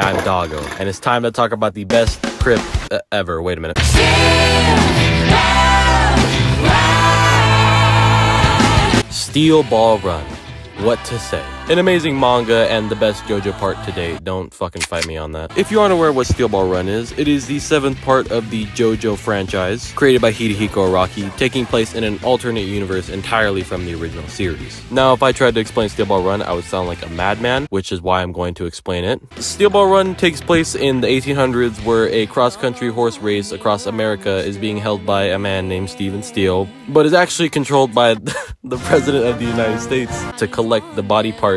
I'm Doggo, and it's time to talk about the best crip ever. Wait a minute. Steel Ball Run. What to say? An amazing manga and the best JoJo part to date. Don't fucking fight me on that. If you aren't aware what Steel Ball Run is, it is the 7th part of the JoJo franchise, created by Hidehiko Araki, taking place in an alternate universe entirely from the original series. Now, if I tried to explain Steel Ball Run, I would sound like a madman, which is why I'm going to explain it. Steel Ball Run takes place in the 1800s, where a cross-country horse race across America is being held by a man named Steven Steele, but is actually controlled by the President of the United States to collect the body parts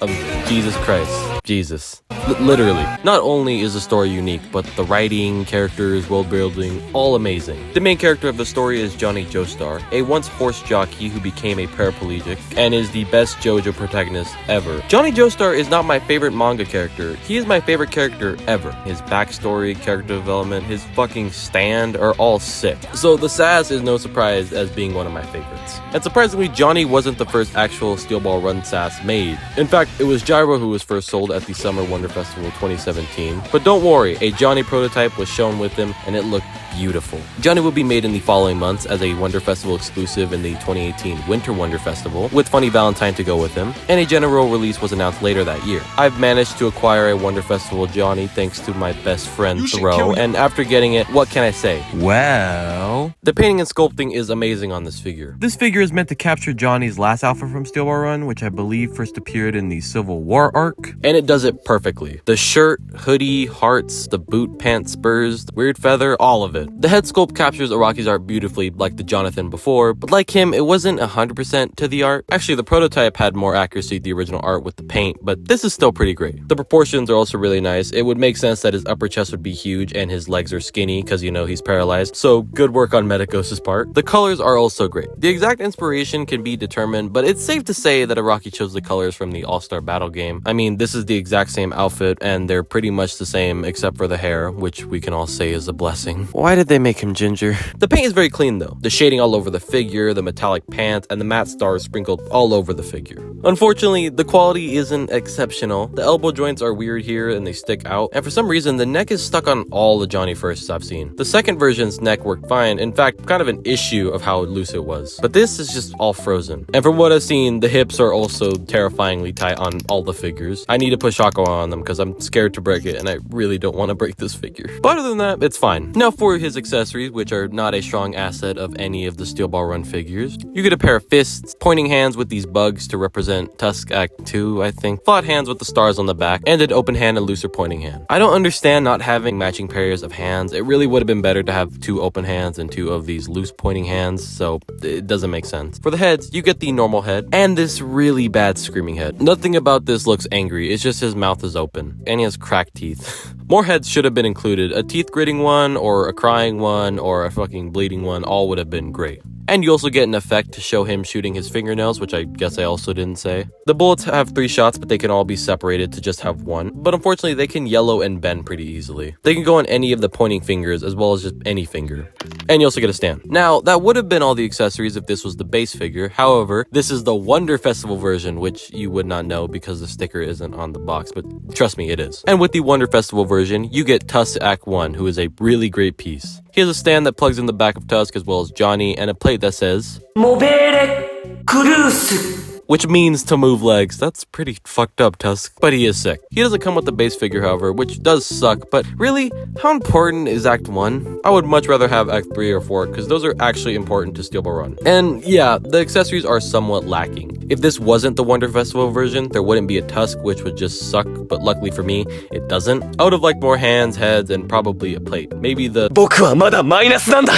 of Jesus Christ. Jesus. Literally. Not only is the story unique, but the writing, characters, world building, all amazing. The main character of the story is Johnny Joester, a once horse jockey who became a paraplegic and is the best JoJo protagonist ever. Johnny Joester is not my favorite manga character. He is my favorite character ever. His backstory, character development, his fucking stand are all sick. So the SAS is no surprise as being one of my favorites. And surprisingly, Johnny wasn't the first actual Steel Ball Run SAS made. In fact, it was Gyro who was first sold at the Summer WonderFestival 2017. But don't worry, a Johnny prototype was shown with him and it looked beautiful. Johnny will be made in the following months as a WonderFestival exclusive in the 2018 Winter WonderFestival, with Funny Valentine to go with him, and a general release was announced later that year. I've managed to acquire a WonderFestival Johnny thanks to my best friend Throw, and after getting it, what can I say? Well, the painting and sculpting is amazing on this figure. This figure is meant to capture Johnny's last outfit from Steel Ball Run, which I believe first appeared in the Civil War arc, and it does it perfectly. The shirt, hoodie, hearts, the boot pants spurs, the weird feather, all of it. The head sculpt captures Araki's art beautifully like the Jonathan before, but like him, it wasn't 100% to the art. Actually, the prototype had more accuracy to the original art with the paint, but this is still pretty great. The proportions are also really nice. It would make sense that his upper chest would be huge and his legs are skinny because, you know, he's paralyzed, so good work on Medicos' part. The colors are also great. The exact inspiration can be determined, but it's safe to say that Araki chose the colors from the All-Star Battle game. I mean, this is the exact same outfit, and they're pretty much the same except for the hair, which we can all say is a blessing. Why did they make him ginger? The paint is very clean though. The shading all over the figure, the metallic pants, and the matte stars sprinkled all over the figure. Unfortunately, the quality isn't exceptional. The elbow joints are weird here and they stick out, and for some reason the neck is stuck on all the Johnny firsts I've seen. The second version's neck worked fine, in fact kind of an issue of how loose it was, but this is just all frozen. And from what I've seen, the hips are also terrifyingly tight on all the figures. I need to put Shako on them because I'm scared to break it and I really don't want to break this figure. But other than that, it's fine. Now for his accessories, which are not a strong asset of any of the Steel Ball Run figures. You get a pair of fists, pointing hands with these bugs to represent Tusk Act 2, I think, flat hands with the stars on the back, and an open hand and looser pointing hand. I don't understand not having matching pairs of hands. It really would have been better to have 2 open hands and 2 of these loose pointing hands, so it doesn't make sense. For the heads, you get the normal head and this really bad screaming head. Nothing about this looks angry, it's just his mouth is open, and he has cracked teeth. More heads should have been included. A teeth gritting one, or a crying one, or a fucking bleeding one, all would have been great. And you also get an effect to show him shooting his fingernails, which I guess I also didn't say. The bullets have 3 shots, but they can all be separated to just have 1. But unfortunately, they can yellow and bend pretty easily. They can go on any of the pointing fingers, as well as just any finger. And you also get a stand. Now, that would have been all the accessories if this was the base figure. However, this is the WonderFestival version, which you would not know because the sticker isn't on the box, but trust me, it is. And with the WonderFestival version, you get Tusk Act 1, who is a really great piece. He has a stand that plugs in the back of Tusk as well as Johnny, and a plate that says Movere Cruise, which means to move legs. That's pretty fucked up, Tusk. But he is sick. He doesn't come with the base figure, however, which does suck, but really, how important is Act 1? I would much rather have Act 3 or 4, because those are actually important to Steel Ball Run. And yeah, the accessories are somewhat lacking. If this wasn't the WonderFestival version, there wouldn't be a Tusk, which would just suck, but luckily for me, it doesn't. I would have liked more hands, heads, and probably a plate. Maybe the 僕はまだマイナスなんだ。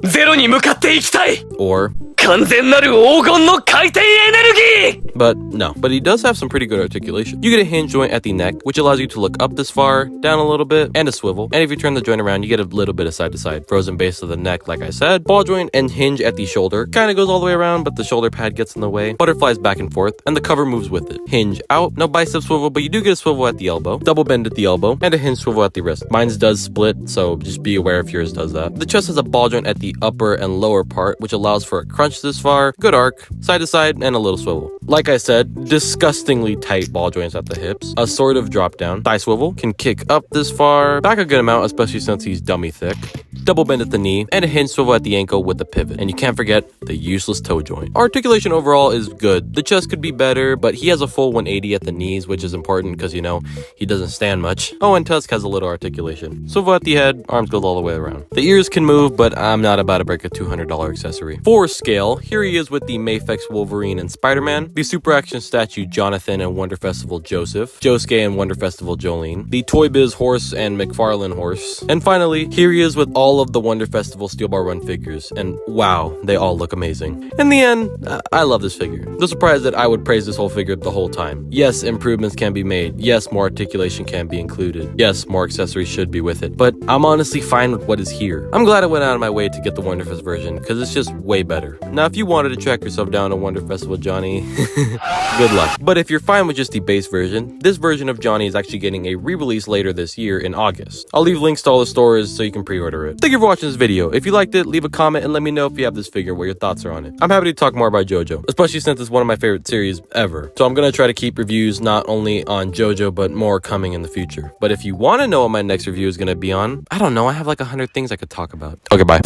ゼロに向かっていきたい。or完全なる黄金の回転エネルギー! But no. But he does have some pretty good articulation. You get a hinge joint at the neck, which allows you to look up this far, down a little bit, and a swivel. And if you turn the joint around, you get a little bit of side to side. Frozen base of the neck, like I said. Ball joint and hinge at the shoulder. Kinda goes all the way around, but the shoulder pad gets in the way. Butterflies back and forth, and the cover moves with it. Hinge out, no bicep swivel, but you do get a swivel at the elbow. Double bend at the elbow, and a hinge swivel at the wrist. Mine's does split, so just be aware if yours does that. The chest has a ball joint at the upper and lower part, which allows for a crunch hunch this far, good arc, side to side, and a little swivel. Like I said, disgustingly tight ball joints at the hips, a sort of drop down, thigh swivel, can kick up this far, back a good amount, especially since he's dummy thick, double bend at the knee, and a hinge swivel at the ankle with the pivot. And you can't forget the useless toe joint. Articulation overall is good. The chest could be better, but he has a full 180 at the knees, which is important because, you know, he doesn't stand much. Oh, and Tusk has a little articulation. Swivel at the head, arms go all the way around. The ears can move, but I'm not about to break a $200 accessory. For scale, here he is with the Mafex Wolverine and Spider-Man, the Super Action Statue Jonathan and WonderFestival Joseph, Josuke and WonderFestival Jolene, the Toy Biz Horse and McFarlane Horse, and finally, here he is with all of the WonderFestival Steel Ball Run figures, and wow, they all look amazing. In the end, I love this figure. No surprise that I would praise this whole figure the whole time. Yes, improvements can be made. Yes, more articulation can be included. Yes, more accessories should be with it, but I'm honestly fine with what is here. I'm glad I went out of my way to get the WonderFest version, because it's just way better. Now, if you wanted to track yourself down to WonderFestival Johnny, good luck. But if you're fine with just the base version, this version of Johnny is actually getting a re-release later this year in August. I'll leave links to all the stores so you can pre-order it. Thank you for watching this video. If you liked it, leave a comment and let me know if you have this figure, what your thoughts are on it. I'm happy to talk more about JoJo, especially since it's one of my favorite series ever. So I'm gonna try to keep reviews not only on JoJo, but more coming in the future. But if you want to know what my next review is gonna be on, I don't know, I have like 100 things I could talk about. Okay, bye.